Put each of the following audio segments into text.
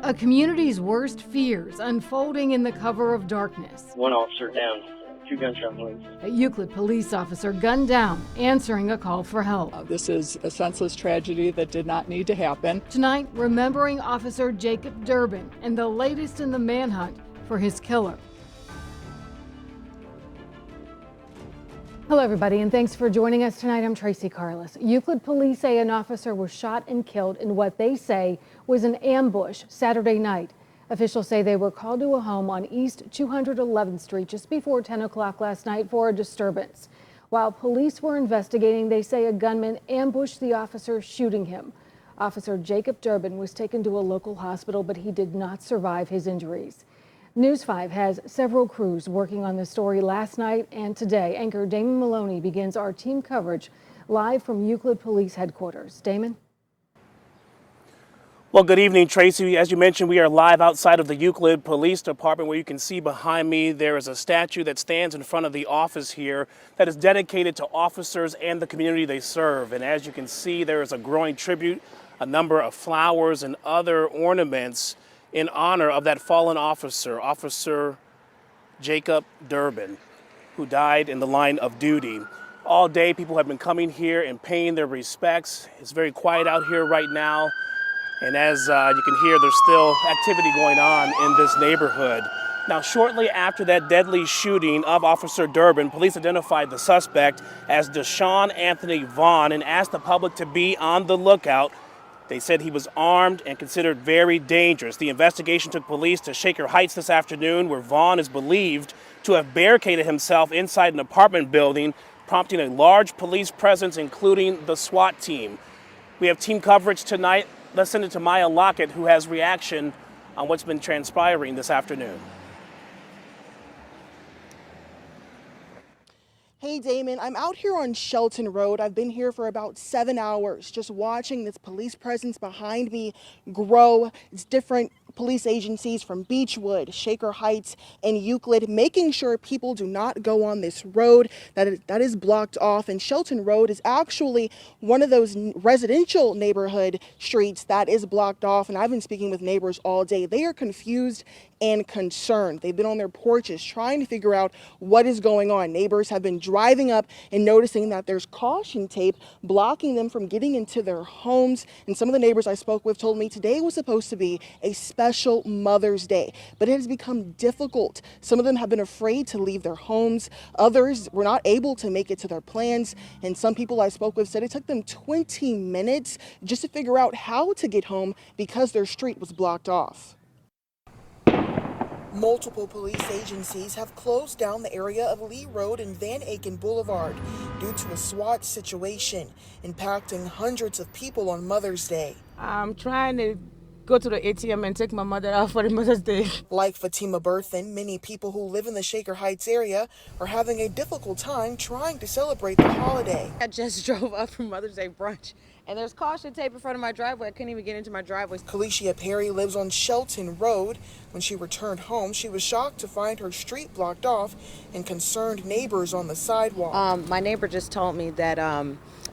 A community's worst fears unfolding in the cover of darkness. One officer down, 2 gunshot wounds. A Euclid police officer gunned down, answering a call for help. This is a senseless tragedy that did not need to happen. Tonight, remembering Officer Jacob Derbin and the latest in the manhunt for his killer. Hello, everybody, and thanks for joining us tonight. I'm Tracy Carlos. Euclid Police say an officer was shot and killed in what they say was an ambush Saturday night. Officials say they were called to a home on East 211th Street just before 10 o'clock last night for a disturbance. While police were investigating, they say a gunman ambushed the officer, shooting him. Officer Jacob Derbin was taken to a local hospital, but he did not survive his injuries. News 5 has several crews working on the story last night and today. Anchor Damon Maloney begins our team coverage live from Euclid Police headquarters. Damon? Well, good evening, Tracy. As you mentioned, we are live outside of the Euclid Police Department, where you can see behind me there is a statue that stands in front of the office here that is dedicated to officers and the community they serve. And as you can see, there is a growing tribute, a number of flowers and other ornaments in honor of that fallen officer, Officer Jacob Derbin, who died in the line of duty. All day, people have been coming here and paying their respects. It's very quiet out here right now. And as you can hear, there's still activity going on in this neighborhood. Now, shortly after that deadly shooting of Officer Derbin, police identified the suspect as Deshaun Anthony Vaughn and asked the public to be on the lookout. They said he was armed and considered very dangerous. The investigation took police to Shaker Heights this afternoon, where Vaughn is believed to have barricaded himself inside an apartment building, prompting a large police presence, including the SWAT team. We have team coverage tonight. Let's send it to Maya Lockett, who has reaction on what's been transpiring this afternoon. Hey Damon, I'm out here on Shelton Road. I've been here for about 7 hours just watching this police presence behind me grow. It's different police agencies from Beechwood, Shaker Heights, and Euclid, making sure people do not go on this road that is blocked off. And Shelton Road is actually one of those residential neighborhood streets that is blocked off. And I've been speaking with neighbors all day. They are confused and concerned. They've been on their porches trying to figure out what is going on. Neighbors have been driving up and noticing that there's caution tape blocking them from getting into their homes. And some of the neighbors I spoke with told me today was supposed to be a special Mother's Day, but it has become difficult. Some of them have been afraid to leave their homes. Others were not able to make it to their plans. And some people I spoke with said it took them 20 minutes just to figure out how to get home because their street was blocked off. Multiple police agencies have closed down the area of Lee Road and Van Aken Boulevard due to a SWAT situation impacting hundreds of people on Mother's Day. I'm trying to go to the ATM and take my mother out for the Mother's Day. Like Fatima Berthan, many people who live in the Shaker Heights area are having a difficult time trying to celebrate the holiday. I just drove up from Mother's Day brunch, and there's caution tape in front of my driveway. I couldn't even get into my driveway. Kalicia Perry lives on Shelton Road. When she returned home, she was shocked to find her street blocked off and concerned neighbors on the sidewalk. My neighbor just told me that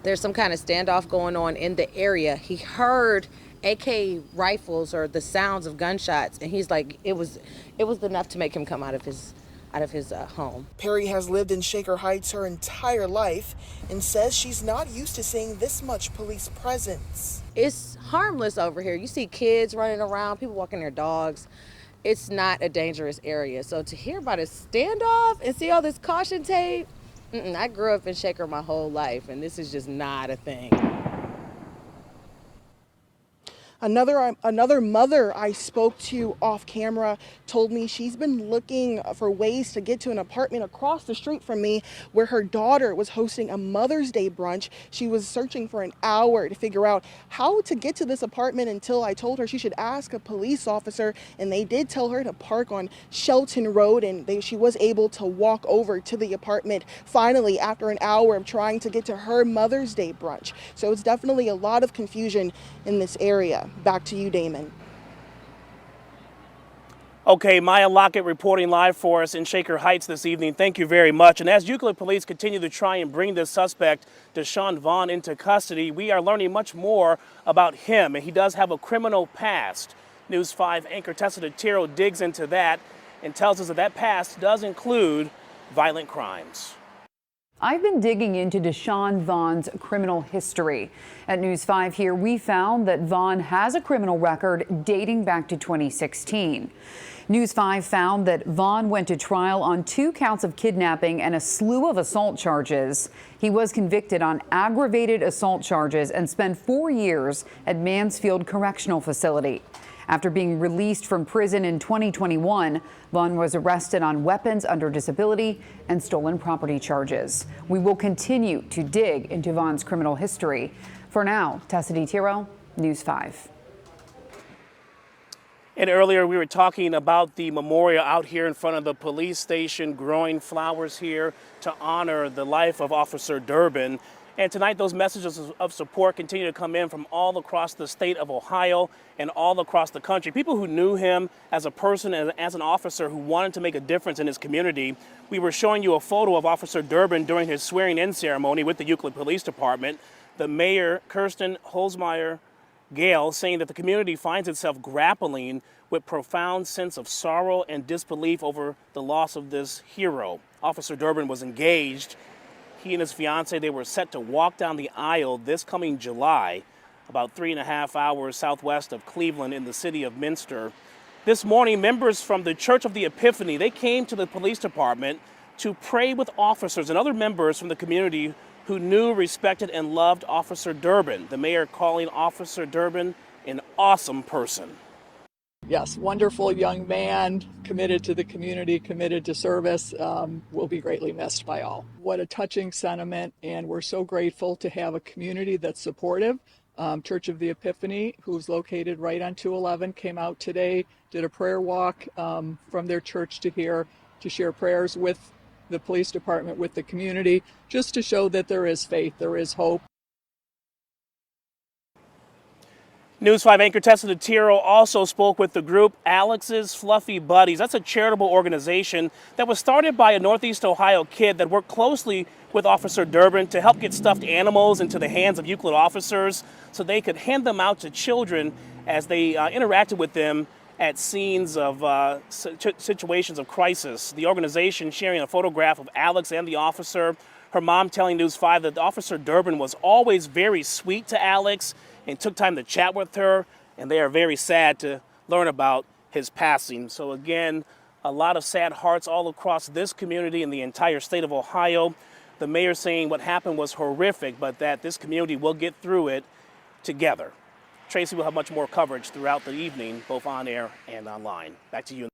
there's some kind of standoff going on in the area. He heard AK rifles or the sounds of gunshots, and he's like, it was enough to make him come out of his home. Perry has lived in Shaker Heights her entire life and says she's not used to seeing this much police presence. It's harmless over here. You see kids running around, people walking their dogs. It's not a dangerous area. So to hear about a standoff and see all this caution tape, I grew up in Shaker my whole life, and this is just not a thing. Another mother I spoke to off camera told me she's been looking for ways to get to an apartment across the street from me where her daughter was hosting a Mother's Day brunch. She was searching for an hour to figure out how to get to this apartment until I told her she should ask a police officer, and they did tell her to park on Shelton Road, and she was able to walk over to the apartment finally after an hour of trying to get to her Mother's Day brunch. So it's definitely a lot of confusion in this area. Back to you, Damon. Okay, Maya Lockett reporting live for us in Shaker Heights this evening. Thank you very much. And as Euclid Police continue to try and bring this suspect, Deshaun Vaughn, into custody, we are learning much more about him. And he does have a criminal past. News 5 anchor Tessa DeTiro digs into that and tells us that that past does include violent crimes. I've been digging into Deshaun Vaughn's criminal history. At News 5 here, we found that Vaughn has a criminal record dating back to 2016. News 5 found that Vaughn went to trial on 2 counts of kidnapping and a slew of assault charges. He was convicted on aggravated assault charges and spent 4 years at Mansfield Correctional Facility. After being released from prison in 2021, Vaughn was arrested on weapons under disability and stolen property charges. We will continue to dig into Vaughn's criminal history. For now, Tessa DeTiro, News 5. And earlier we were talking about the memorial out here in front of the police station, growing flowers here to honor the life of Officer Derbin. And tonight those messages of support continue to come in from all across the state of Ohio and all across the country. People who knew him as a person and as an officer who wanted to make a difference in his community. We were showing you a photo of Officer Derbin during his swearing-in ceremony with the Euclid Police Department. The mayor, Kirsten Holzmeyer Gale, saying that the community finds itself grappling with profound sense of sorrow and disbelief over the loss of this hero. Officer Derbin was engaged. He and his fiancee, they were set to walk down the aisle this coming July, about 3.5 hours southwest of Cleveland in the city of Minster. This morning, members from the Church of the Epiphany, they came to the police department to pray with officers and other members from the community who knew, respected, and loved Officer Derbin. The mayor calling Officer Derbin an awesome person. Yes, wonderful young man, committed to the community, committed to service, will be greatly missed by all. What a touching sentiment, and we're so grateful to have a community that's supportive. Church of the Epiphany, who's located right on 211, came out today, did a prayer walk from their church to here to share prayers with the police department, with the community, just to show that there is faith, there is hope. News 5 anchor Tessa DeTiro also spoke with the group Alex's Fluffy Buddies. That's a charitable organization that was started by a Northeast Ohio kid that worked closely with Officer Derbin to help get stuffed animals into the hands of Euclid officers so they could hand them out to children as they interacted with them at scenes of situations of crisis. The organization sharing a photograph of Alex and the officer. Her mom telling News 5 that Officer Derbin was always very sweet to Alex and took time to chat with her, and they are very sad to learn about his passing. So again, a lot of sad hearts all across this community and the entire state of Ohio. The mayor saying what happened was horrific, but that this community will get through it together. Tracy will have much more coverage throughout the evening, both on air and online. Back to you.